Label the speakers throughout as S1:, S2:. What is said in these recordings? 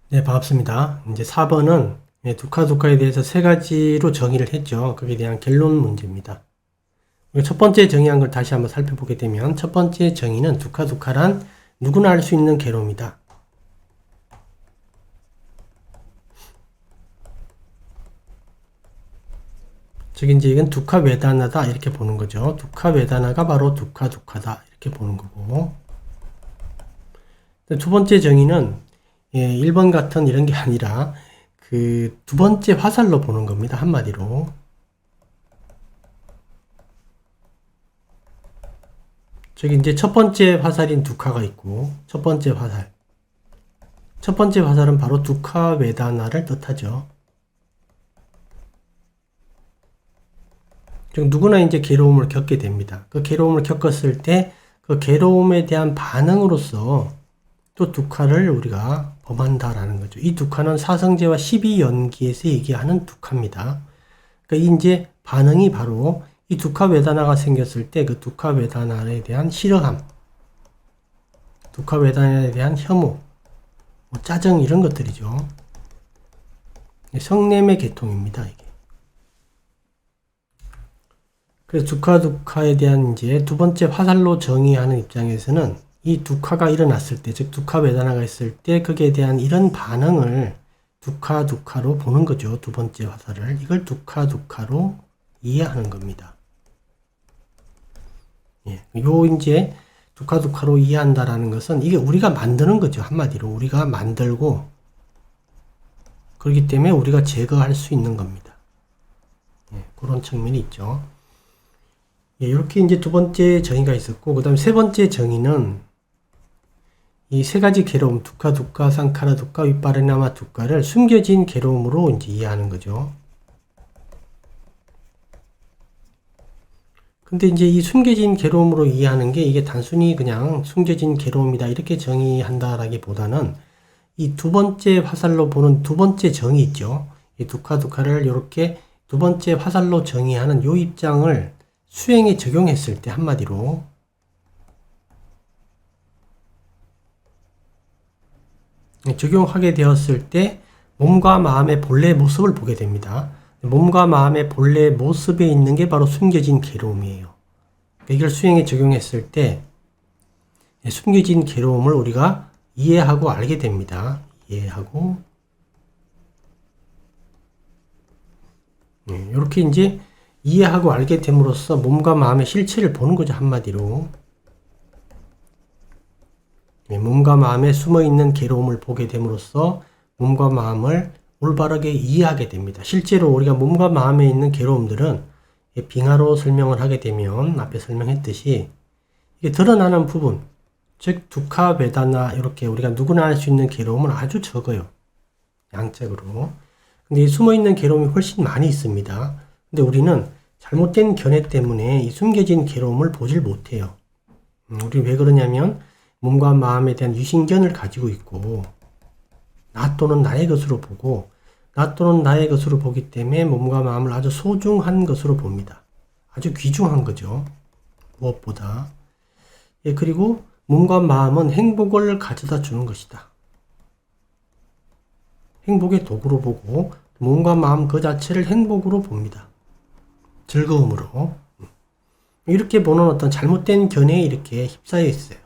S1: 네, 반갑습니다. 이제 4번은 두카두카에 대해서 세 가지로 정의를 했죠. 거기에 대한 결론 문제입니다. 첫 번째 정의한 걸 다시 한번 살펴보게 되면 첫 번째 정의는 두카두카란 누구나 알 수 있는 괴로움이다. 즉 이제 이건 두카웨다나다 이렇게 보는 거죠. 두카웨다나가 바로 두카두카다 이렇게 보는 거고, 두 번째 정의는 1번 같은 이런 게 아니라 그 두 번째 화살로 보는 겁니다. 한마디로. 저기 이제 첫 번째 화살인 두카가 있고, 첫 번째 화살. 첫 번째 화살은 바로 두카웨다나를 뜻하죠. 즉 누구나 이제 괴로움을 겪게 됩니다. 그 괴로움을 겪었을 때 그 괴로움에 대한 반응으로서 또 두카를 우리가 범한다라는 거죠. 이 두카는 사성제와 12연기에서 얘기하는 두카입니다. 그러니까 이제 반응이 바로 이 두카웨다나가 생겼을 때 그 두카웨다나에 대한 싫어함, 두카웨다나에 대한 혐오, 짜증 이런 것들이죠. 성냄의 계통입니다, 이게. 그래서 두카두카에 대한 이제 두 번째 화살로 정의하는 입장에서는 이 두카가 일어났을 때, 즉 두카웨다나가 있을 때 거기에 대한 이런 반응을 두카두카로 보는 거죠. 두 번째 화살을. 이걸 두카두카로 이해하는 겁니다. 요 이제 두카두카로 이해한다라는 것은 이게 우리가 만드는 거죠. 한마디로 우리가 만들고, 그렇기 때문에 우리가 제거할 수 있는 겁니다. 그런 측면이 있죠. 이렇게 이제 두 번째 정의가 있었고, 그 다음에 세 번째 정의는 이 세 가지 괴로움, 두카두카, 상카라두카, 윗바리나마두카를 숨겨진 괴로움으로 이제 이해하는 거죠. 근데 이제 이 숨겨진 괴로움으로 이해하는 게 이게 단순히 그냥 숨겨진 괴로움이다 이렇게 정의한다라기보다는 이 두 번째 화살로 보는 두 번째 정의 있죠. 이 두카두카를 이렇게 두 번째 화살로 정의하는 요 입장을 수행에 적용했을 때 한마디로 적용하게 되었을 때 몸과 마음의 본래 모습을 보게 됩니다. 몸과 마음의 본래 모습에 있는 게 바로 숨겨진 괴로움이에요. 이걸 수행에 적용했을 때 숨겨진 괴로움을 우리가 이해하고 알게 됩니다. 이해하고 이렇게 이제 이해하고 알게 됨으로써 몸과 마음의 실체를 보는 거죠. 한마디로 몸과 마음에 숨어있는 괴로움을 보게 됨으로써 몸과 마음을 올바르게 이해하게 됩니다. 실제로 우리가 몸과 마음에 있는 괴로움들은 빙하로 설명을 하게 되면 앞에 설명했듯이 이게 드러나는 부분, 즉 두카베다나 이렇게 우리가 누구나 알 수 있는 괴로움은 아주 적어요. 양적으로. 근데 이 숨어있는 괴로움이 훨씬 많이 있습니다. 근데 우리는 잘못된 견해 때문에 이 숨겨진 괴로움을 보질 못해요. 우리 왜 그러냐면 몸과 마음에 대한 유신견을 가지고 있고 나 또는 나의 것으로 보고 나 또는 나의 것으로 보기 때문에 몸과 마음을 아주 소중한 것으로 봅니다. 아주 귀중한 거죠. 무엇보다. 그리고 몸과 마음은 행복을 가져다 주는 것이다. 행복의 도구로 보고 몸과 마음 그 자체를 행복으로 봅니다. 즐거움으로. 이렇게 보는 어떤 잘못된 견해에 이렇게 휩싸여 있어요.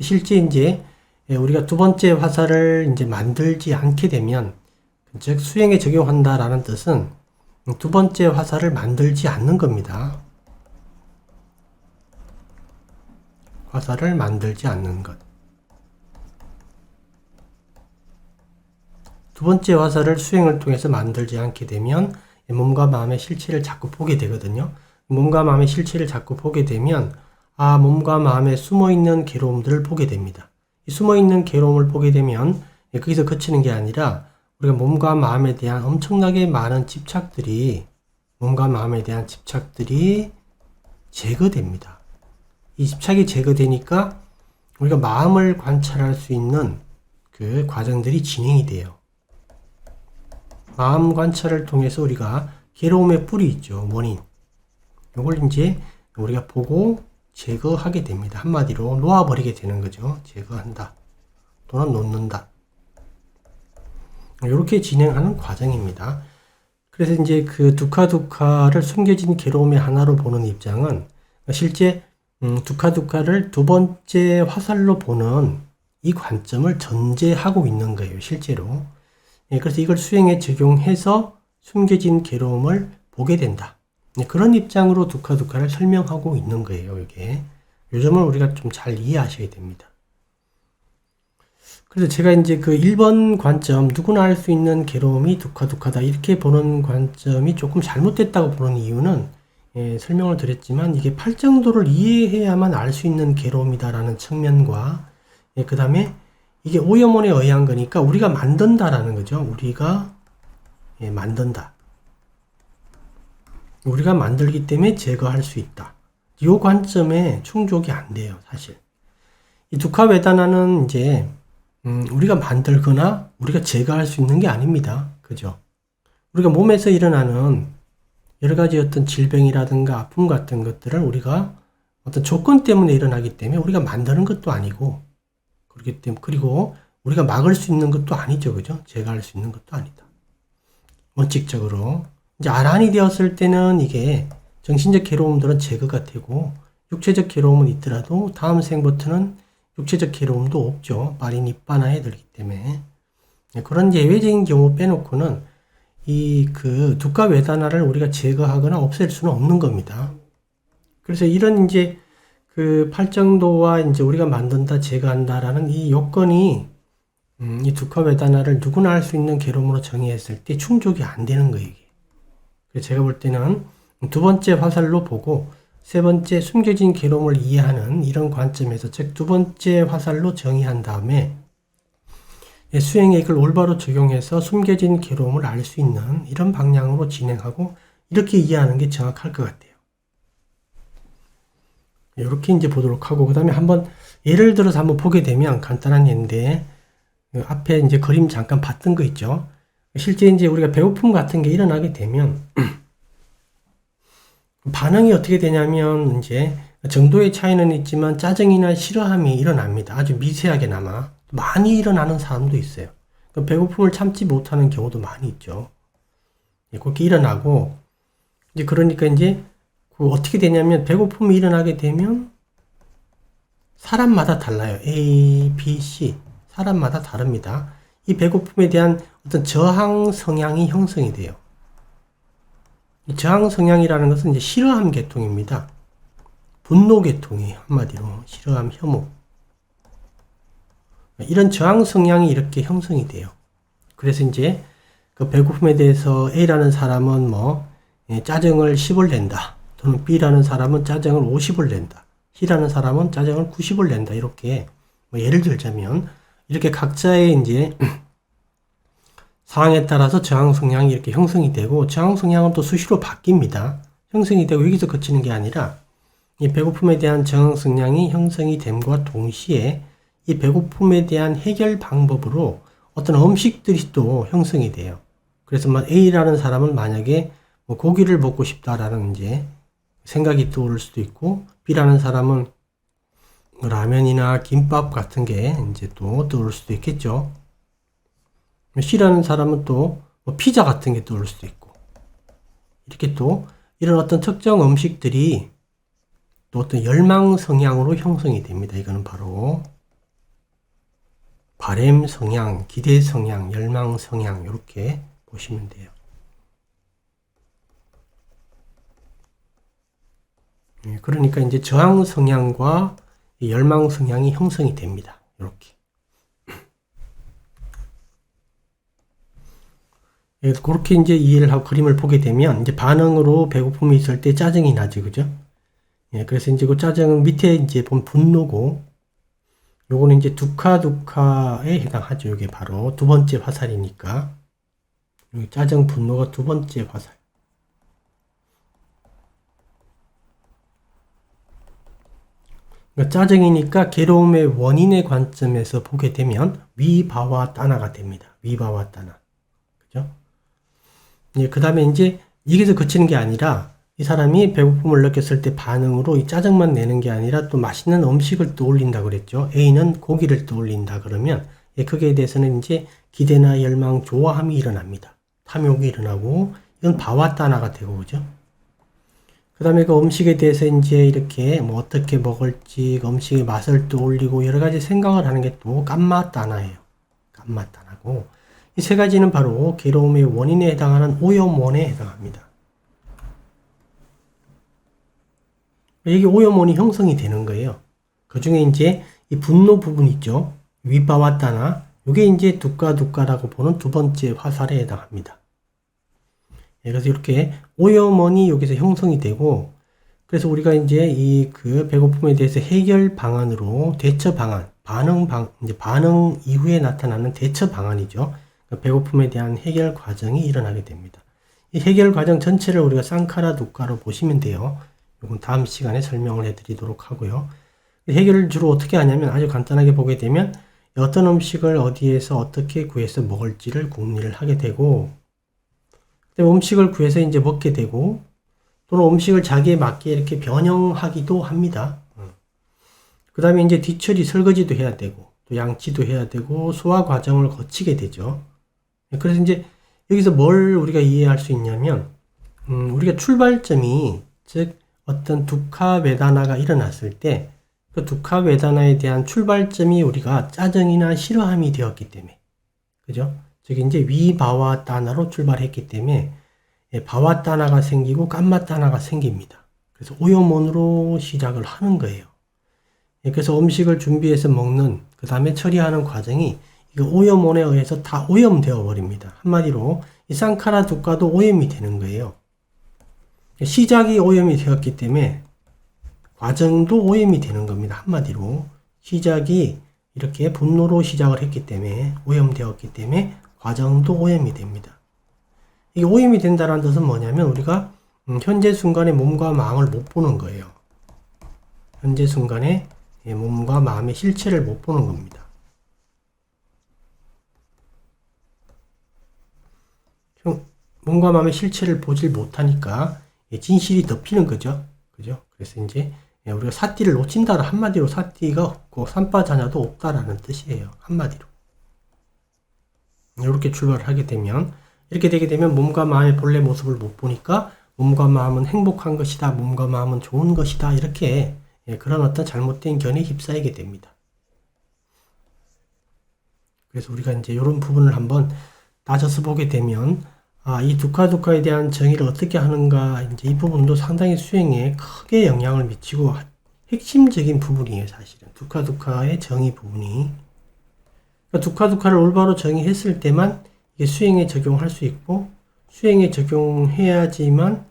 S1: 실제 이제 우리가 두 번째 화살을 이제 만들지 않게 되면, 즉 수행에 적용한다라는 뜻은 두 번째 화살을 만들지 않는 겁니다. 화살을 만들지 않는 것. 두 번째 화살을 수행을 통해서 만들지 않게 되면 몸과 마음의 실체를 자꾸 보게 되거든요. 몸과 마음의 실체를 자꾸 보게 되면 몸과 마음에 숨어있는 괴로움들을 보게 됩니다. 이 숨어있는 괴로움을 보게 되면 거기서 그치는 게 아니라 우리가 몸과 마음에 대한 엄청나게 많은 집착들이 몸과 마음에 대한 집착들이 제거됩니다. 이 집착이 제거되니까 우리가 마음을 관찰할 수 있는 그 과정들이 진행이 돼요. 마음 관찰을 통해서 우리가 괴로움의 뿌리 있죠. 원인. 이걸 이제 우리가 보고 제거하게 됩니다. 한마디로 놓아버리게 되는 거죠. 제거한다. 또는 놓는다. 이렇게 진행하는 과정입니다. 그래서 이제 그 두카두카를 숨겨진 괴로움의 하나로 보는 입장은 실제 두카두카를 두 번째 화살로 보는 이 관점을 전제하고 있는 거예요, 실제로. 그래서 이걸 수행에 적용해서 숨겨진 괴로움을 보게 된다. 그런 입장으로 두카두카를 설명하고 있는 거예요, 이게. 요 점을 우리가 좀 잘 이해하셔야 됩니다. 그래서 제가 이제 그 1번 관점, 누구나 알 수 있는 괴로움이 두카두카다, 이렇게 보는 관점이 조금 잘못됐다고 보는 이유는, 설명을 드렸지만, 이게 팔정도를 이해해야만 알 수 있는 괴로움이다라는 측면과, 그 다음에 이게 오염원에 의한 거니까 우리가 만든다라는 거죠. 우리가 만든다. 우리가 만들기 때문에 제거할 수 있다. 이 관점에 충족이 안 돼요, 사실. 이 두카웨다나는 이제 우리가 만들거나 우리가 제거할 수 있는 게 아닙니다. 그죠? 우리가 몸에서 일어나는 여러 가지 어떤 질병이라든가 아픔 같은 것들을 우리가 어떤 조건 때문에 일어나기 때문에 우리가 만드는 것도 아니고, 그렇기 때문에, 그리고 우리가 막을 수 있는 것도 아니죠. 그죠? 제거할 수 있는 것도 아니다. 원칙적으로. 이제 아란이 되었을 때는 이게 정신적 괴로움들은 제거가 되고, 육체적 괴로움은 있더라도 다음 생부터는 육체적 괴로움도 없죠. 말이 니빠나에 들기 때문에. 그런 예외적인 경우 빼놓고는 이 그 두카웨다나를 우리가 제거하거나 없앨 수는 없는 겁니다. 그래서 이런 이제 그 팔정도와 이제 우리가 만든다, 제거한다라는 이 요건이 이 두카웨다나를 누구나 알 수 있는 괴로움으로 정의했을 때 충족이 안 되는 거예요, 이게. 그래서 제가 볼 때는 두 번째 화살로 보고 세 번째 숨겨진 괴로움을 이해하는 이런 관점에서, 즉 두 번째 화살로 정의한 다음에 수행에 이걸 올바로 적용해서 숨겨진 괴로움을 알 수 있는 이런 방향으로 진행하고, 이렇게 이해하는 게 정확할 것 같아요. 이렇게 이제 보도록 하고, 그 다음에 한번 예를 들어서 한번 보게 되면, 간단한 예인데 앞에 이제 그림 잠깐 봤던 거 있죠. 실제 이제 우리가 배고픔 같은 게 일어나게 되면 반응이 어떻게 되냐면, 이제 정도의 차이는 있지만 짜증이나 싫어함이 일어납니다. 아주 미세하게나마. 많이 일어나는 사람도 있어요. 배고픔을 참지 못하는 경우도 많이 있죠. 그렇게 일어나고, 이제 그러니까 이제 어떻게 되냐면, 배고픔이 일어나게 되면 사람마다 달라요. A, B, C. 사람마다 다릅니다. 이 배고픔에 대한 어떤 저항 성향이 형성이 돼요. 이 저항 성향이라는 것은 이제 싫어함 계통입니다. 분노 계통이 한마디로 싫어함, 혐오. 이런 저항 성향이 이렇게 형성이 돼요. 그래서 이제 그 배고픔에 대해서 A라는 사람은 짜증을 10을 낸다. 또는 B라는 사람은 짜증을 50을 낸다. C라는 사람은 짜증을 90을 낸다. 이렇게 예를 들자면, 이렇게 각자의 이제 상황에 따라서 저항 성향이 이렇게 형성이 되고, 저항 성향은 또 수시로 바뀝니다. 형성이 되고 여기서 그치는 게 아니라, 이 배고픔에 대한 저항 성향이 형성이 됨과 동시에 이 배고픔에 대한 해결 방법으로 어떤 음식들이 또 형성이 돼요. 그래서 A라는 사람은 만약에 고기를 먹고 싶다라는 이제 생각이 떠오를 수도 있고, B라는 사람은 라면이나 김밥 같은 게 이제 또 떠오를 수도 있겠죠. C라는 사람은 또 피자 같은 게 떠오를 수도 있고, 이렇게 또 이런 어떤 특정 음식들이 또 어떤 열망 성향으로 형성이 됩니다. 이거는 바로 바램 성향, 기대 성향, 열망 성향, 이렇게 보시면 돼요. 그러니까 이제 저항 성향과 열망 성향이 형성이 됩니다. 이렇게. 그렇게 이제 이해를 하고 그림을 보게 되면, 이제 반응으로 배고픔이 있을 때 짜증이 나지, 그죠? 그래서 이제 그 짜증은 밑에 이제 보면 분노고, 요거는 이제 두카두카에 해당하죠. 이게 바로 두 번째 화살이니까. 여기 짜증, 분노가 두 번째 화살. 그러니까 짜증이니까 괴로움의 원인의 관점에서 보게 되면 위바와 따나가 됩니다. 위바와 따나. 그죠? 그 다음에 이제 여기서 그치는 게 아니라, 이 사람이 배고픔을 느꼈을 때 반응으로 이 짜증만 내는 게 아니라 또 맛있는 음식을 떠올린다 그랬죠. A는 고기를 떠올린다 그러면 거기에 대해서는 이제 기대나 열망, 좋아함이 일어납니다. 탐욕이 일어나고, 이건 바와따나가 되고, 그죠? 그 다음에 그 음식에 대해서 이제 이렇게 뭐 어떻게 먹을지, 그 음식의 맛을 또 올리고 여러 가지 생각을 하는 게 또 깜마따나예요. 깜마따나고, 이 세 가지는 바로 괴로움의 원인에 해당하는 오염원에 해당합니다. 여기 오염원이 형성이 되는 거예요. 그 중에 이제 이 분노 부분 있죠. 위바와따나, 이게 이제 두카두카라고 보는 두 번째 화살에 해당합니다. 그래서 이렇게 오염원이 여기서 형성이 되고, 그래서 우리가 이제 이 그 배고픔에 대해서 해결 방안으로 대처 방안, 이제 반응 이후에 나타나는 대처 방안이죠. 그러니까 배고픔에 대한 해결 과정이 일어나게 됩니다. 이 해결 과정 전체를 우리가 쌍카라 두카로 보시면 돼요. 이건 다음 시간에 설명을 해드리도록 하고요. 해결을 주로 어떻게 하냐면 아주 간단하게 보게 되면 어떤 음식을 어디에서 어떻게 구해서 먹을지를 궁리를 하게 되고, 음식을 구해서 이제 먹게 되고, 또는 음식을 자기에 맞게 이렇게 변형하기도 합니다. 그 다음에 이제 뒤처리, 설거지도 해야 되고, 또 양치도 해야 되고, 소화 과정을 거치게 되죠. 그래서 이제 여기서 뭘 우리가 이해할 수 있냐면, 우리가 출발점이, 즉, 어떤 두카 베다나가 일어났을 때, 그 두카 베다나에 대한 출발점이 우리가 짜증이나 싫어함이 되었기 때문에, 그죠? 즉, 이제 위바와따나로 출발했기 때문에, 바와따나가 생기고 깜마따나가 생깁니다. 그래서 오염원으로 시작을 하는 거예요. 그래서 음식을 준비해서 먹는, 그 다음에 처리하는 과정이 이거 오염원에 의해서 다 오염되어 버립니다. 한마디로 이 쌍카라 두카도 오염이 되는 거예요. 시작이 오염이 되었기 때문에 과정도 오염이 되는 겁니다. 한마디로 시작이 이렇게 분노로 시작을 했기 때문에 오염되었기 때문에 과정도 오염이 됩니다. 이게 오염이 된다는 뜻은 뭐냐면 우리가 현재 순간에 몸과 마음을 못 보는 거예요. 현재 순간에 몸과 마음의 실체를 못 보는 겁니다. 몸과 마음의 실체를 보질 못하니까 진실이 덮이는 거죠. 그죠? 그래서 이제 우리가 사띠를 놓친다라 한마디로 사띠가 없고 삼빠자냐도 없다라는 뜻이에요. 한마디로. 이렇게 출발을 하게 되면 이렇게 되게 되면 몸과 마음의 본래 모습을 못 보니까 몸과 마음은 행복한 것이다. 몸과 마음은 좋은 것이다. 이렇게 그런 어떤 잘못된 견해에 휩싸이게 됩니다. 그래서 우리가 이제 이런 부분을 한번 따져서 보게 되면 이 두카두카에 대한 정의를 어떻게 하는가 이제 이 부분도 상당히 수행에 크게 영향을 미치고 핵심적인 부분이에요. 사실은 두카두카의 정의 부분이 그러니까 두카두카를 올바로 정의했을 때만 이게 수행에 적용할 수 있고 수행에 적용해야지만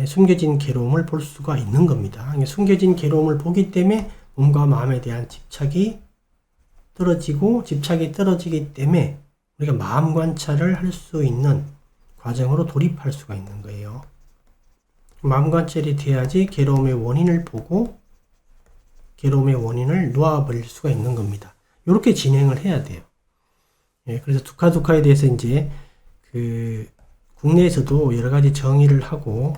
S1: 숨겨진 괴로움을 볼 수가 있는 겁니다. 숨겨진 괴로움을 보기 때문에 몸과 마음에 대한 집착이 떨어지고 집착이 떨어지기 때문에 우리가 마음 관찰을 할 수 있는 과정으로 돌입할 수가 있는 거예요. 마음 관찰이 돼야지 괴로움의 원인을 보고 괴로움의 원인을 놓아버릴 수가 있는 겁니다. 이렇게 진행을 해야 돼요. 그래서 두카두카에 대해서 이제 국내에서도 여러 가지 정의를 하고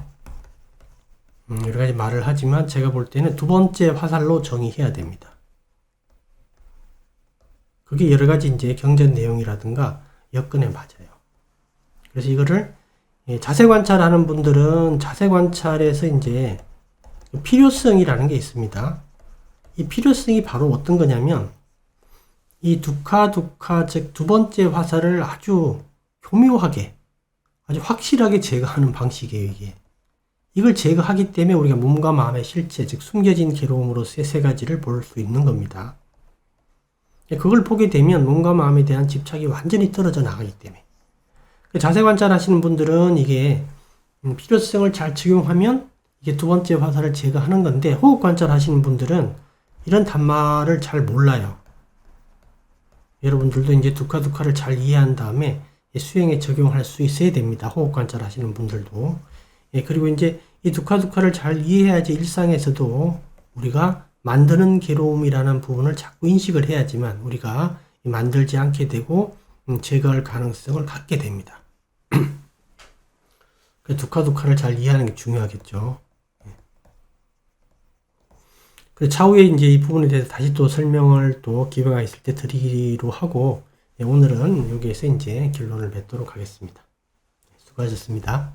S1: 여러 가지 말을 하지만 제가 볼 때는 두 번째 화살로 정의해야 됩니다. 그게 여러 가지 이제 경전 내용이라든가 여건에 맞아요. 그래서 이거를 자세 관찰하는 분들은 자세 관찰에서 이제 필요성이라는 게 있습니다. 이 필요성이 바로 어떤 거냐면 이 두카 즉 두 번째 화살을 아주 교묘하게 아주 확실하게 제거하는 방식이에요. 이게 이걸 제거하기 때문에 우리가 몸과 마음의 실체 즉 숨겨진 괴로움으로서의 세 가지를 볼 수 있는 겁니다. 그걸 보게 되면 몸과 마음에 대한 집착이 완전히 떨어져 나가기 때문에 자세 관찰하시는 분들은 이게 필요성을 잘 적용하면 이게 두 번째 화살을 제거하는 건데 호흡 관찰하시는 분들은 이런 단말을 잘 몰라요. 여러분들도 이제 두카두카를 잘 이해한 다음에 수행에 적용할 수 있어야 됩니다. 호흡 관찰하시는 분들도. 그리고 이제 이 두카두카를 잘 이해해야지 일상에서도 우리가 만드는 괴로움이라는 부분을 자꾸 인식을 해야지만 우리가 만들지 않게 되고 제거할 가능성을 갖게 됩니다. 두카두카를 잘 이해하는 게 중요하겠죠. 차후에 이제 이 부분에 대해서 다시 또 설명을 또 기회가 있을 때 드리기로 하고 오늘은 여기에서 이제 결론을 맺도록 하겠습니다. 수고하셨습니다.